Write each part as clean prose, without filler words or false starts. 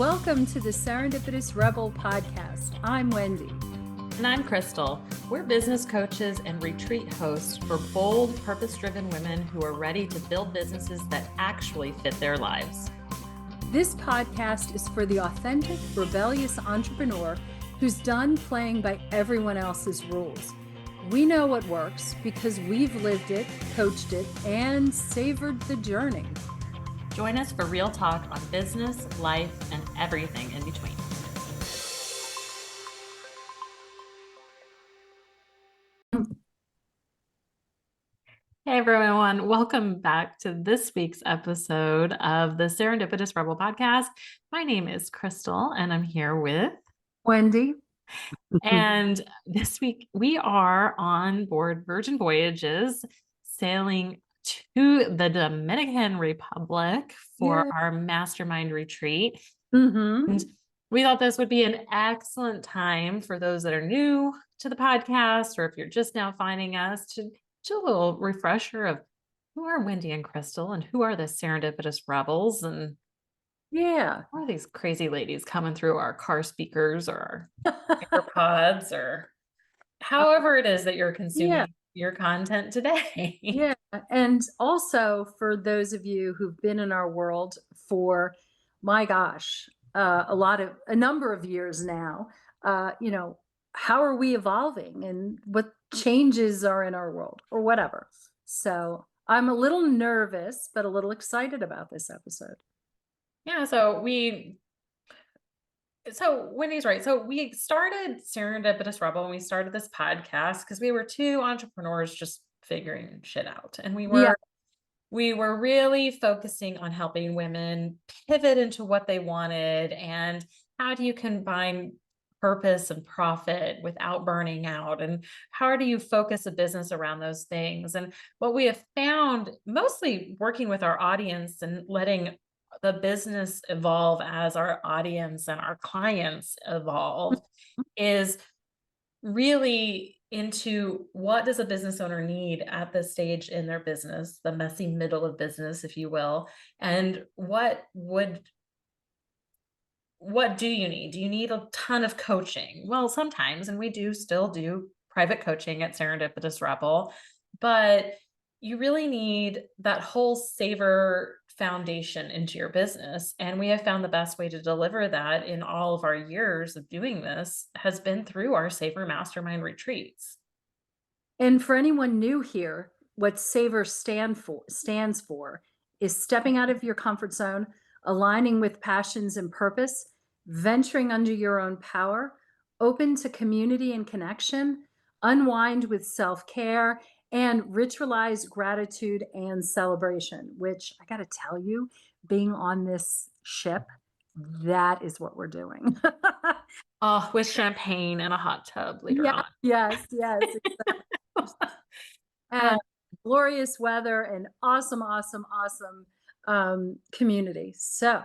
Welcome to the Serendipitous Rebel podcast. I'm Wendy. And I'm Krystal. We're business coaches and retreat hosts for bold, purpose-driven women who are ready to build businesses that actually fit their lives. This podcast is for the authentic, rebellious entrepreneur who's done playing by everyone else's rules. We know what works because we've lived it, coached it, and savored the journey. Join us for real talk on business, life, and everything in between. Hey everyone, welcome back to this week's episode of the Serendipitous Rebel podcast. My name is Krystal and I'm here with Wendy. And this week we are on board Virgin Voyages, sailing to the Dominican Republic for our mastermind retreat. And we thought this would be an excellent time for those that are new to the podcast, or if you're just now finding us, to do a little refresher of who are Wendy and Krystal and who are the Serendipitous Rebels, and who are these crazy ladies coming through our car speakers or our AirPods or however it is that you're consuming your content today. And also for those of you who've been in our world for, my gosh, a number of years now, how are we evolving and what changes are in our world or whatever. So I'm a little nervous, but a little excited about this episode. Yeah, so Wendy's right. So we started Serendipitous Rebel and we started this podcast because we were two entrepreneurs just figuring shit out. And we were really focusing on helping women pivot into what they wanted and how do you combine purpose and profit without burning out, and how do you focus a business around those things. And what we have found, mostly working with our audience and letting the business evolve as our audience and our clients evolve, is really into what does a business owner need at this stage in their business, the messy middle of business, if you will, and what do you need? Do you need a ton of coaching? Well, sometimes, and we do still do private coaching at Serendipitous Rebel, but you really need that whole SAVOUR foundation into your business. And we have found the best way to deliver that in all of our years of doing this has been through our SAVOUR Mastermind retreats. And for anyone new here, what SAVOUR stands for is stepping out of your comfort zone, aligning with passions and purpose, venturing under your own power, open to community and connection, unwind with self-care, and ritualize gratitude and celebration, which I got to tell you, being on this ship, that is what we're doing. With champagne and a hot tub later on. Yes. Exactly. And glorious weather and awesome community. So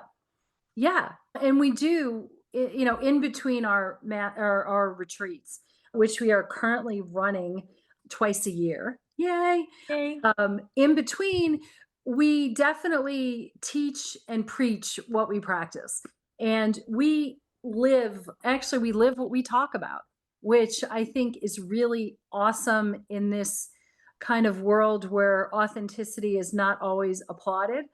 and we do, in between our retreats, which we are currently running twice a year. Yay. In between, we definitely teach and preach what we practice. And we live what we talk about, which I think is really awesome in this kind of world where authenticity is not always applauded.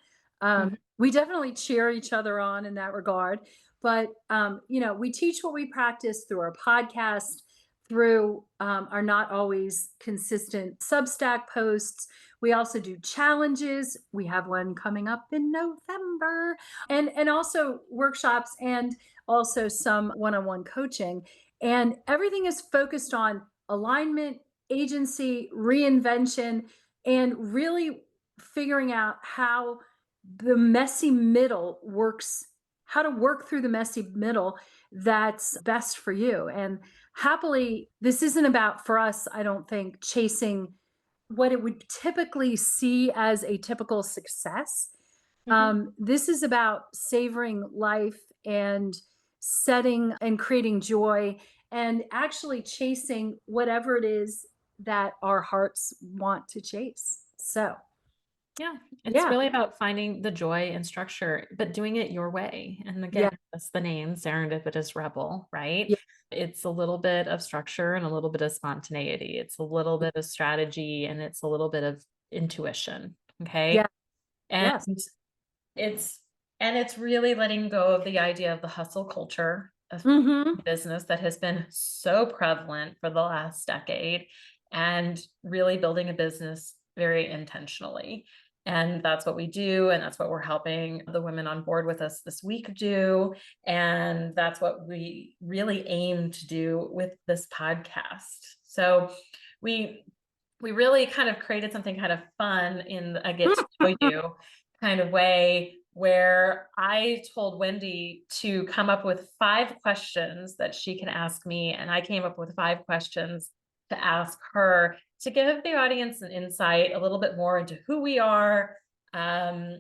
We definitely cheer each other on in that regard, but we teach what we practice through our podcast, through our not always consistent Substack posts. We also do challenges. We have one coming up in November, and also workshops, and also some one-on-one coaching. And everything is focused on alignment, agency, reinvention, and really figuring out how the messy middle works, how to work through the messy middle that's best for you. And happily, this isn't about, for us, I don't think, chasing what it would typically see as a typical success. This is about savoring life and setting and creating joy and actually chasing whatever it is that our hearts want to chase. So Yeah, it's Yeah. really about finding the joy and structure, but doing it your way. And Yeah. again, that's the name, Serendipitous Rebel, right? Yeah. It's a little bit of structure and a little bit of spontaneity. It's a little bit of strategy and it's a little bit of intuition. Okay. Yeah. And Yes. it's it's really letting go of the idea of the hustle culture of Hmm. business that has been so prevalent for the last decade and really building a business very intentionally. And that's what we do. And that's what we're helping the women on board with us this week do. And that's what we really aim to do with this podcast. So we we really kind of created something kind of fun in a get to know you kind of way where I told Wendy to come up with 5 questions that she can ask me. And I came up with 5 questions to ask her to give the audience an insight a little bit more into who we are, um,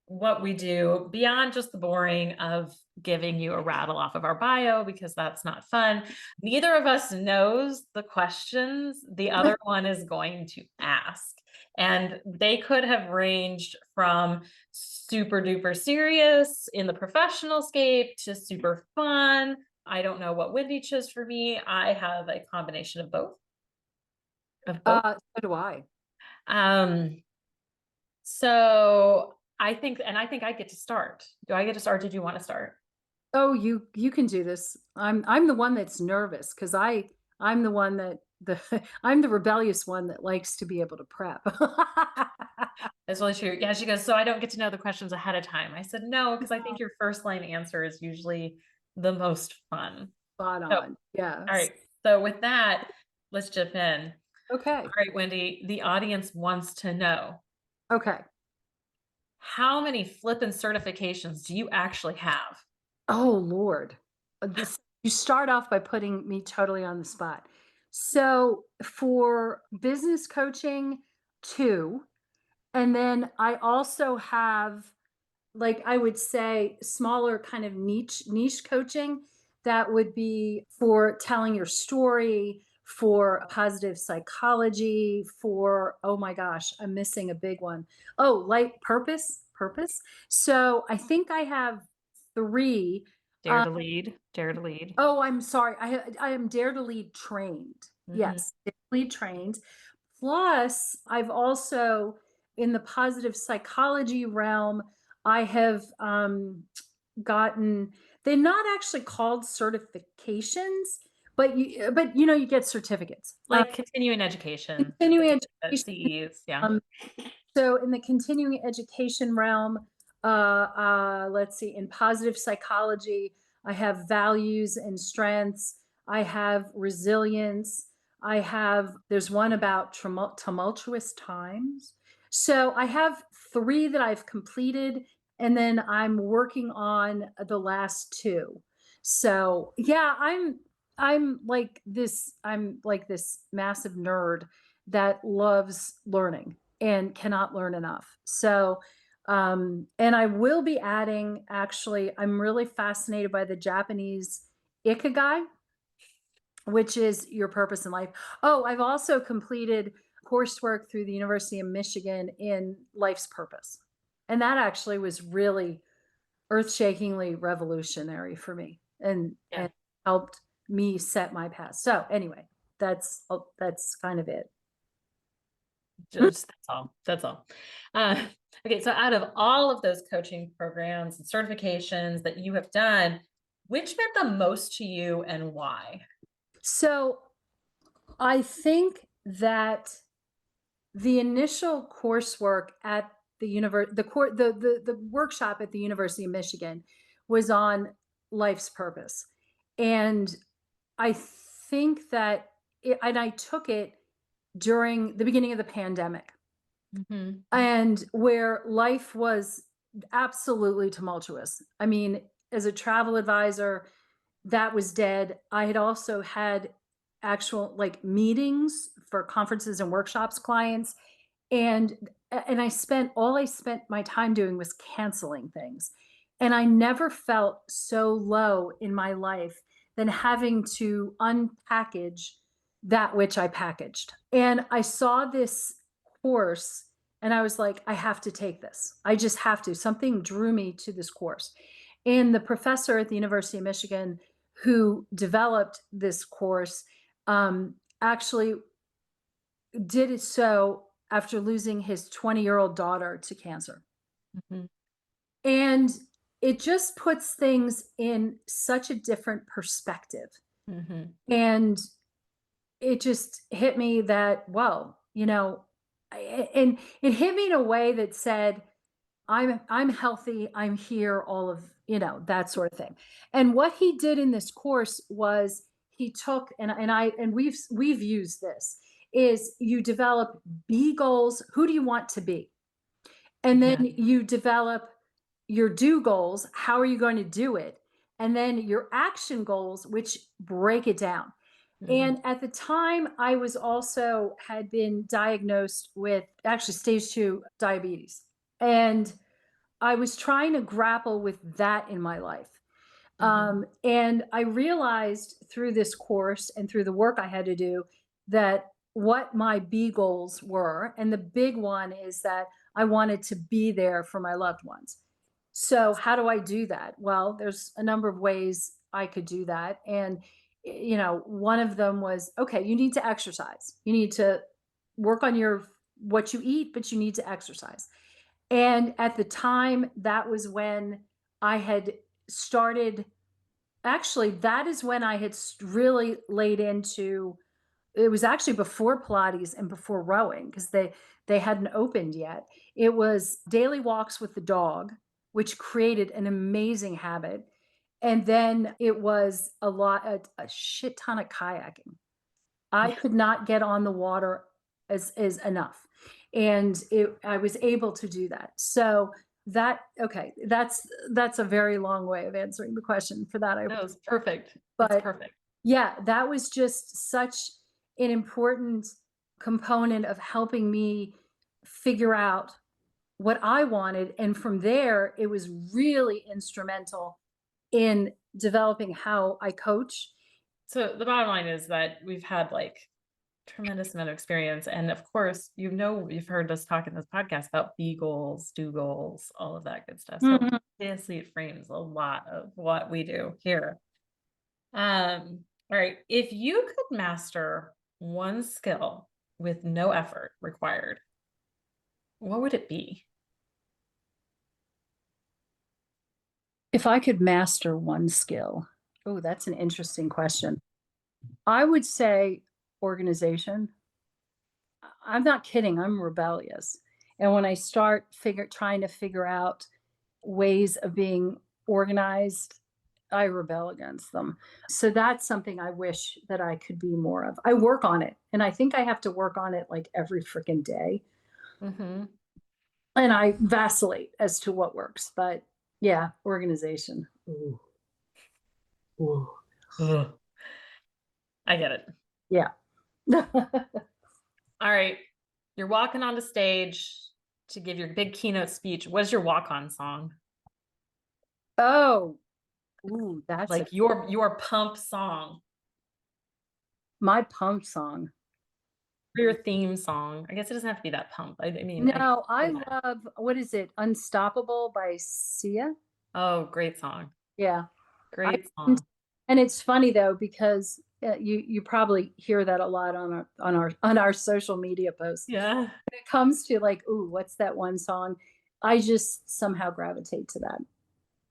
what we do beyond just the boring of giving you a rattle off of our bio because that's not fun. Neither of us knows the questions the other one is going to ask. And they could have ranged from super duper serious in the professional scape to super fun. I don't know what Wendy chose for me. I have a combination of both. Of both. So do I. Um, so I think I get to start. Do I get to start? Did you want to start? Oh, you can do this. I'm the one that's nervous because I'm the one that the I'm the rebellious one that likes to be able to prep. That's really true. Yeah, she goes, so I don't get to know the questions ahead of time. I said, no, because I think your first line answer is usually the most fun. Spot So, on. all Yes. right. So with that, let's jump in. Okay. All right, Wendy, the audience wants to know Okay. how many flippin' certifications do you actually have? Oh Lord. This you start off by putting me totally on the spot. So for business coaching, 2, and then I also have, like, I would say smaller kind of niche coaching that would be for telling your story, for positive psychology, for, oh my gosh, I'm missing a big one. Oh, like purpose. So I think I have 3. Dare to lead, dare to lead. Oh, I'm sorry. I am Dare to Lead trained. Mhm. Yes, Dare to Lead trained. Plus, I've also, in the positive psychology realm, I have gotten, they're not actually called certifications, but you get certificates. Like continuing education, Continuing education. CEs. Yeah. Um, so in the continuing education realm, let's see, in positive psychology, I have values and strengths. I have resilience. There's one about tumultuous times. So I have 3 that I've completed, and then I'm working on the last 2. So yeah, I'm like this massive nerd that loves learning and cannot learn enough. So, and I will be adding, actually, I'm really fascinated by the Japanese ikigai, which is your purpose in life. Oh, I've also completed coursework through the University of Michigan in life's purpose. And that actually was really earth-shakingly revolutionary for me Yeah. and helped me set my path. So anyway, that's kind of it. Just that's all. That's all. Uh, okay, so out of all of those coaching programs and certifications that you have done, which meant the most to you and why? So I think that the initial coursework at the workshop at the University of Michigan was on life's purpose. And I think that and I took it during the beginning of the pandemic, Mhm. and where life was absolutely tumultuous. I mean, as a travel advisor, that was dead. I had also had actual, like, meetings for conferences and workshops clients, and I spent my time doing was canceling things. And I never felt so low in my life than having to unpackage that which I packaged. And I saw this course And I was like, I have to take this. I just have to. Something drew me to this course. And the professor at the University of Michigan who developed this course actually did it so after losing his 20-year-old daughter to cancer. Mhm. And it just puts things in such a different perspective. Mhm. And it just hit me that, well, and it hit me in a way that said, I'm healthy, I'm here, all of, that sort of thing. And what he did in this course was he took and we've used this is you develop be goals, who do you want to be? And then Yeah. you develop your do goals, how are you going to do it? And then your action goals, which break it down. Mm. And at the time, I was also had been diagnosed with actually stage 2 diabetes. And I was trying to grapple with that in my life. Mhm. And I realized through this course and through the work I had to do that what my B goals were. And the big one is that I wanted to be there for my loved ones. So, how do I do that? Well, there's a number of ways I could do that. And, one of them was okay, you need to exercise. You need to work on what you eat, but you need to exercise. And at the time, that was when I had started actually, that is when I had really laid into it was actually before Pilates and before rowing because they hadn't opened yet. It was daily walks with the dog, which created an amazing habit. And then it was a shit ton of kayaking. I Yeah. could not get on the water as enough. And I was able to do that. So that's a very long way of answering the question for that. That was perfect. It's But perfect. yeah, that was just such an important component of helping me figure out what I wanted. And from there, it was really instrumental in developing how I coach. So the bottom line is that we've had like tremendous amount of experience. And of course, you've heard us talk in this podcast about be goals, do goals, all of that good stuff. So Mhm. obviously it frames a lot of what we do here. All right. If you could master one skill with no effort required, what would it be? If I could master one skill, oh, that's an interesting question. I would say organization. I'm not kidding. I'm rebellious. And when I start trying to figure out ways of being organized, I rebel against them. So that's something I wish that I could be more of. I work on it, and I think I have to work on it like every freaking day. Mm-hmm. And I vacillate as to what works, but yeah, organization. Ooh, ooh. Ugh. I get it. Yeah. All right. You're walking on the stage to give your big keynote speech. What is your walk-on song? Oh, ooh, that's Like your pump song my pump song. or your theme song. I guess it doesn't have to be that pump. I mean, I No, I get that. love what is it? Unstoppable by Sia. Oh, great song. Yeah. I Great song. and it's funny though because you probably hear that a lot on our social media posts. Yeah. When it comes to like, ooh, what's that one song? I just somehow gravitate to that.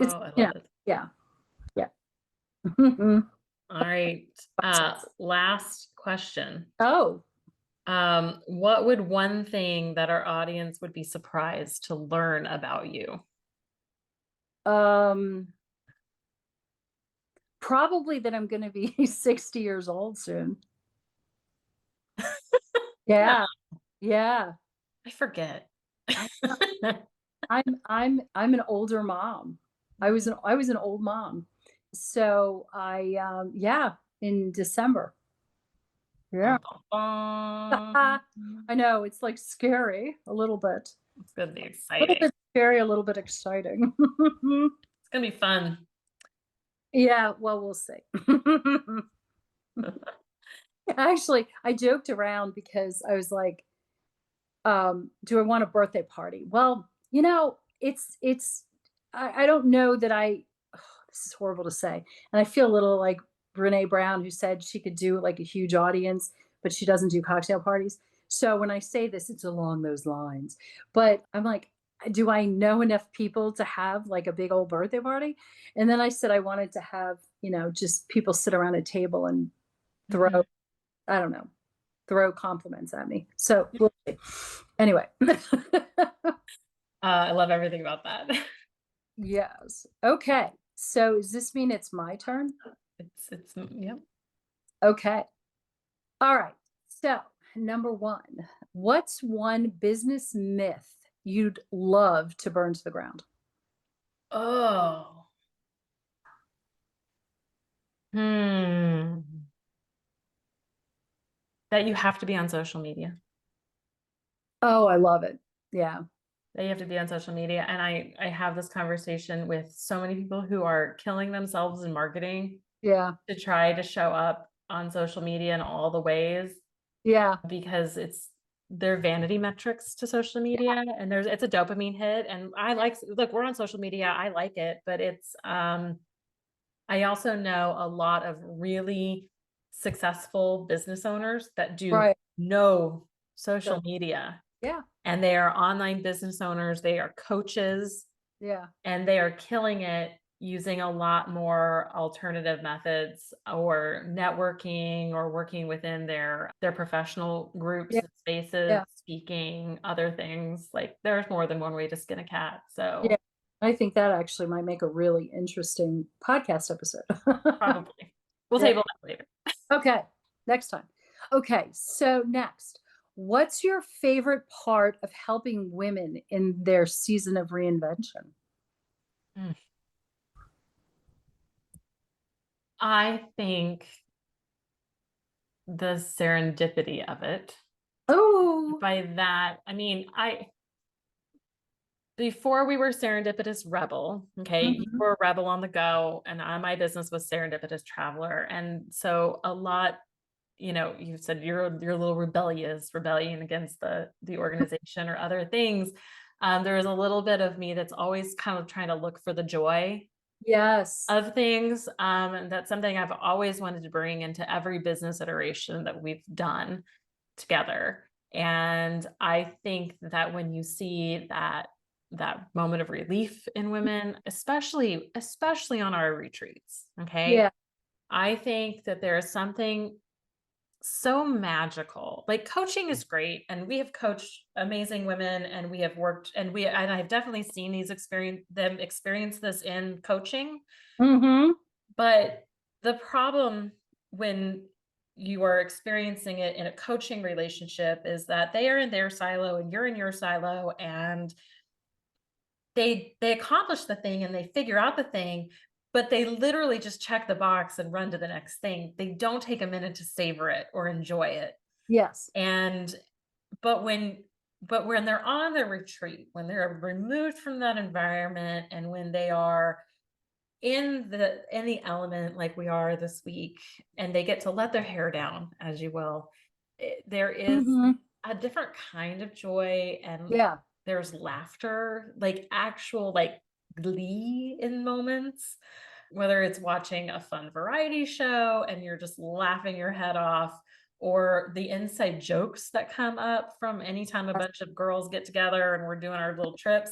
It's Oh, I love it. yeah, yeah. Mhm. All right. Last question. Oh, What would one thing that our audience would be surprised to learn about you? um, probably that I'm going to be 60 years old soon. Yeah, Yeah, yeah. I forget. I I'm an older mom. I was an old mom. So yeah, in December. Yeah. Bum, bum, bum. I know it's like scary a little bit. It's gonna be A little exciting. bit scary, a little bit exciting. It's gonna be fun. Yeah, well, we'll see. Actually, I joked around because I was like, Do I want a birthday party? Well, I don't know that this is horrible to say. And I feel a little like Brene Brown, who said she could do like a huge audience, but she doesn't do cocktail parties. So when I say this, it's along those lines. But I'm like, do I know enough people to have like a big old birthday party? And then I said I wanted to have, just people sit around a table and throw, Mhm. I don't know, throw compliments at me. So we'll see. Anyway. I love everything about that. Yes. Okay. So does this mean it's my turn? Yeah. Okay. All right. So, number one, what's one business myth you'd love to burn to the ground? Oh. Hmm. That you have to be on social media. Oh, I love it. Yeah. That you have to be on social media. And I have this conversation with so many people who are killing themselves in marketing Yeah. to try to show up on social media in all the ways Yeah. because they're vanity metrics to social media, and it's a dopamine hit. And look, we're on social media. I like it, but I also know a lot of really successful business owners that do Right. no So, social media, yeah. and they are online business owners, they are coaches, Yeah. and they are killing it using a lot more alternative methods or networking or working within their professional groups Yeah. and spaces, Yeah. speaking, other things. Like there's more than one way to skin a cat. Yeah. So I think that actually might make a really interesting podcast episode. probably we'll Yeah. table that later. Okay, next time. Okay, so next, what's your favorite part of helping women in their season of reinvention? Mm. I think the serendipity of it. Oh, By that, I mean, before we were Serendipitous Rebel, okay, you mhm, were a rebel on the go, and my business was Serendipitous Traveler. And so a lot, you said you're a little rebellion against the organization or other things. There is a little bit of me that's always kind of trying to look for the joy yes, of things. And that's something I've always wanted to bring into every business iteration that we've done together. And I think that when you see that moment of relief in women, especially on our retreats, okay? yeah, I think that there is something so magical. Like coaching is great, and we have coached amazing women, and we have worked, and I've definitely seen them experience this in coaching. mhm, But the problem when you are experiencing it in a coaching relationship is that they are in their silo and you're in your silo, and they accomplish the thing and they figure out the thing, but they literally just check the box and run to the next thing. They don't take a minute to savor it or enjoy it. yes, And but when they're on their retreat, when they're removed from that environment, and when they are in the element like we are this week, and they get to let their hair down, as you will, there is mhm, a different kind of joy, and yeah, there's laughter, like actual like glee in moments, whether it's watching a fun variety show and you're just laughing your head off, or the inside jokes that come up from anytime a yes, bunch of girls get together and we're doing our little trips.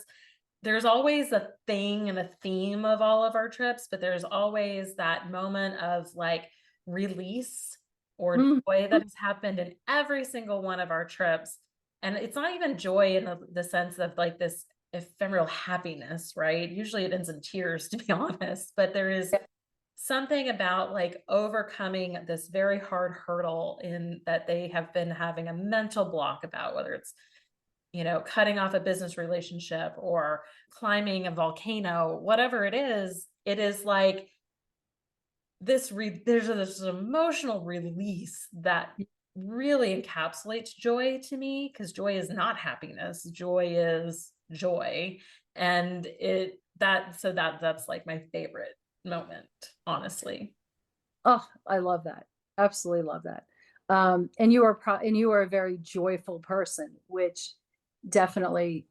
There's always a thing and a theme of all of our trips, but there's always that moment of like release or mhm, joy that has happened in every single one of our trips. And it's not even joy in the sense of like this ephemeral happiness, right? Usually it ends in tears, to be honest, but there is yeah, something about like overcoming this very hard hurdle in that they have been having a mental block about, whether it's cutting off a business relationship or climbing a volcano, whatever it is like there's this emotional release that really encapsulates joy to me, because joy is not happiness, joy is joy. And that's like my favorite moment, honestly. oh, I love that, absolutely love that. And you are a very joyful person, which definitely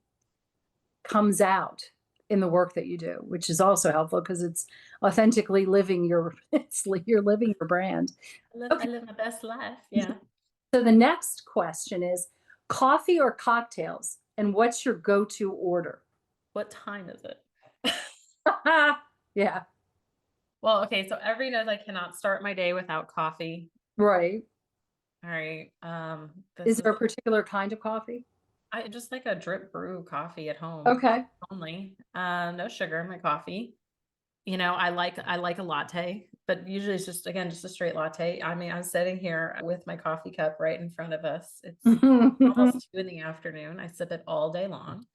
comes out in the work that you do, which is also helpful because it's authentically living you're living your brand. I Okay. live my best life. Yeah. So the next question is coffee or cocktails, and what's your go-to order? What time is it? Yeah, Well, okay, so everybody knows I cannot start my day without coffee. right. All right. Is This is there a particular kind of coffee? I just like a drip brew coffee at home Okay. only. No sugar in my coffee. I like a latte, but usually it's just again just a straight latte. I mean, I'm sitting here with my coffee cup right in front of us. It's almost 2 in the afternoon. I sip it all day long.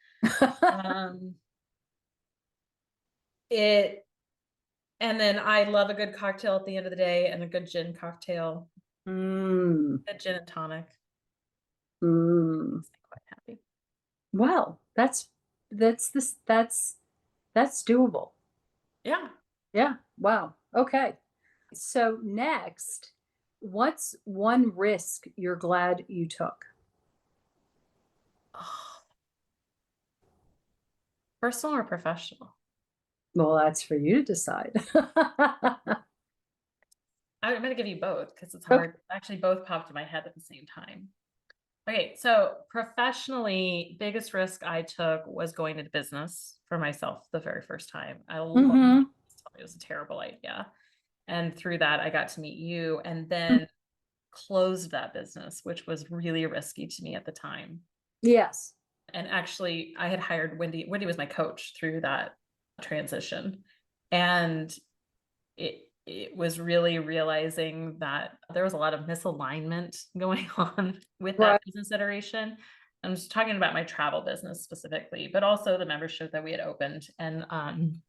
Um, it and then I love a good cocktail at the end of the day and a good gin cocktail, Mm, a gin and tonic. mm. Makes me quite happy. Well, that's doable. Yeah. Yeah. Wow. Okay. So next, what's one risk you're glad you took? Oh, personal or professional? Well, that's for you to decide. I'm gonna give you both because it's Okay. hard. Actually, both popped in my head at the same time. Okay, so professionally, biggest risk I took was going into business for myself the very first time. I love Mhm. it was a terrible idea. And through that, I got to meet you and then closed that business, which was really risky to me at the time. Yes. And actually, I had hired Wendy. Wendy was my coach through that transition. And it was really realizing that there was a lot of misalignment going on with that Right. business iteration. I'm just talking about my travel business specifically, but also the membership that we had opened and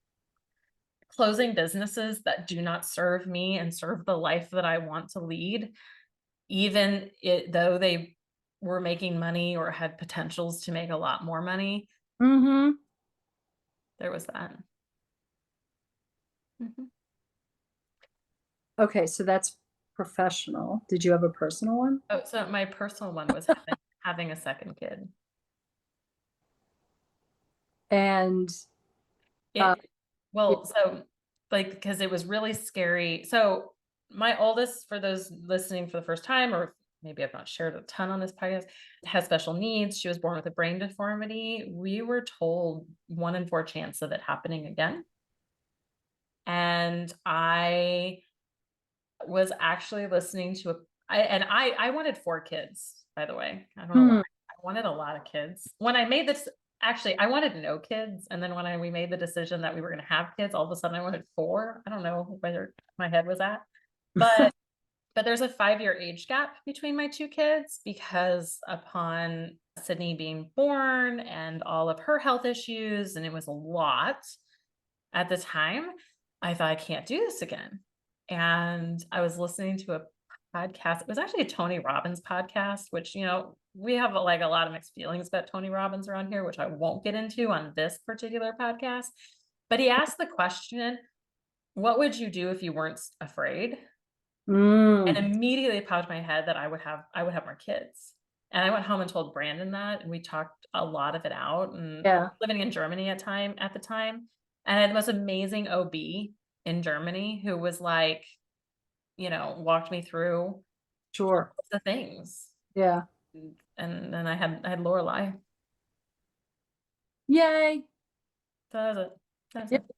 closing businesses that do not serve me and serve the life that I want to lead, though they were making money or had potentials to make a lot more money. Mhm. There was that. Mhm. Okay, so that's professional. Did you have a personal one? Oh, so my personal one was having a second kid. And, uh, It yeah. Well, so, like, because it was really scary. So, my oldest, for those listening for the first time, or maybe I've not shared a ton on this podcast, has special needs. She was born with a brain deformity. We were told 1 in 4 chance of it happening again. And I was actually listening to I wanted 4 kids, by the way. I don't know why. Hmm. I wanted a lot of kids. When I made this Actually, I wanted no kids, and then when we made the decision that we were gonna have kids, all of a sudden I wanted 4. I don't know whether my head was at. But there's a 5-year age gap between my 2 kids because upon Sydney being born and all of her health issues, and it was a lot at the time, I thought, "I can't do this again." And I was listening to a podcast. It was actually a Tony Robbins podcast, which, we have, like, a lot of mixed feelings about Tony Robbins around here, which I won't get into on this particular podcast. But he asked the question, "What would you do if you weren't afraid?" And Mm. immediately it popped in my head that I would have more kids. And I went home and told Brandon that, and we talked a lot of it out, and I was Yeah, living in Germany at the time, and I had the most amazing OB in Germany who was like, walked me through sure. the things. Yeah. And then I had Lorelai. Yay. So that was it. That's Yeah. it.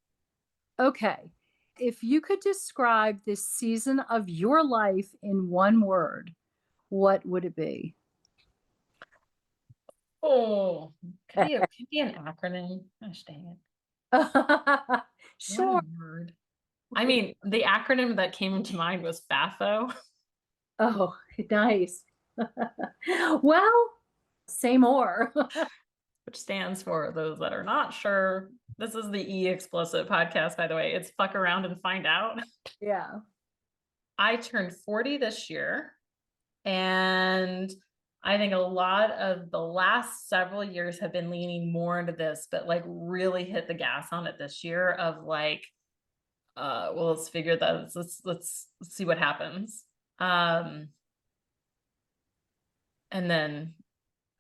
Okay. If you could describe this season of your life in one word, what would it be? Oh, could be an acronym. Gosh dang it. Sure. One word. I mean, the acronym that came into mind was FAFO. Oh, nice. Well, say more. Which stands for those that are not sure. This is the explicit podcast, by the way. It's fuck around and find out. Yeah. I turned 40 this year, and I think a lot of the last several years have been leaning more into this, but like really hit the gas on it this year of like, well, let's figure that. Let's see what happens. Um, And then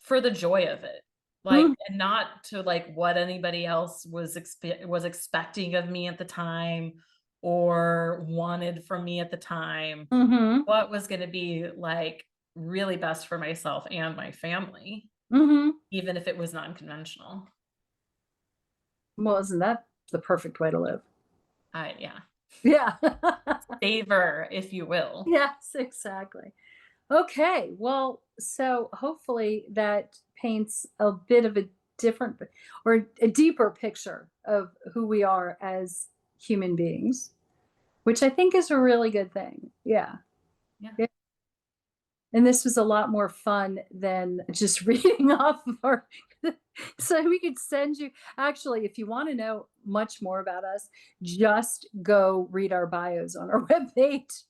for the joy of it, like, Mm, and not to like what anybody else was expecting of me at the time or wanted from me at the time. mhm, What was going to be like really best for myself and my family, mhm. even if it was non-conventional. Well, isn't that the perfect way to live? Yeah, Yeah. savor, if you will. Yes, exactly. Okay, well, so hopefully that paints a bit of a different or a deeper picture of who we are as human beings, which I think is a really good thing. Yeah. Yeah. Yeah. And this was a lot more fun than just reading off of our. So we could send you, actually, if you want to know much more about us, just go read our bios on our webpage.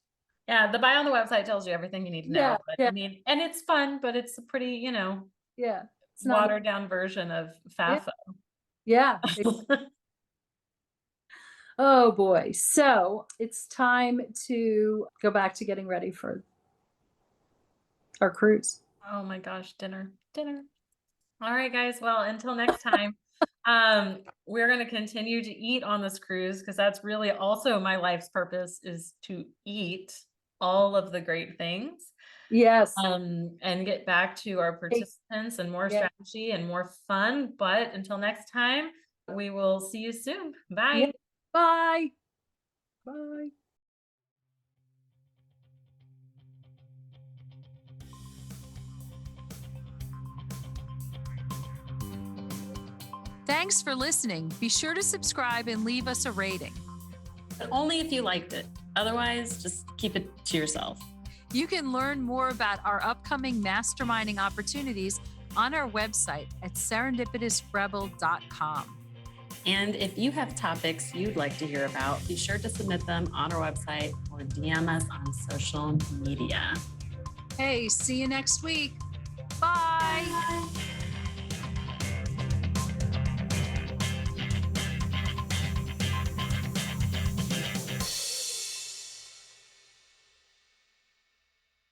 Yeah, the bio on the website tells you everything you need to know, Yeah, but yeah, I mean, and it's fun, but it's a pretty, yeah. It's not, watered down version of yeah, FAFO. yeah. Oh boy. So it's time to go back to getting ready for our cruise. Oh my gosh, dinner, dinner. All right, guys. Well, until next time, we're going to continue to eat on this cruise because that's really also my life's purpose is to eat all of the great things, Yes. and get back to our Hey, participants and more yeah. strategy and more fun. But until next time, we will see you soon. Yeah. Bye. Bye. Bye. Thanks for listening. Be sure to subscribe and leave us a rating. Only if you liked it. Otherwise, just keep it to yourself. You can learn more about our upcoming masterminding opportunities on our website at serendipitousrebel.com. And if you have topics you'd like to hear about, be sure to submit them on our website or DM us on social media. Hey, see you next week.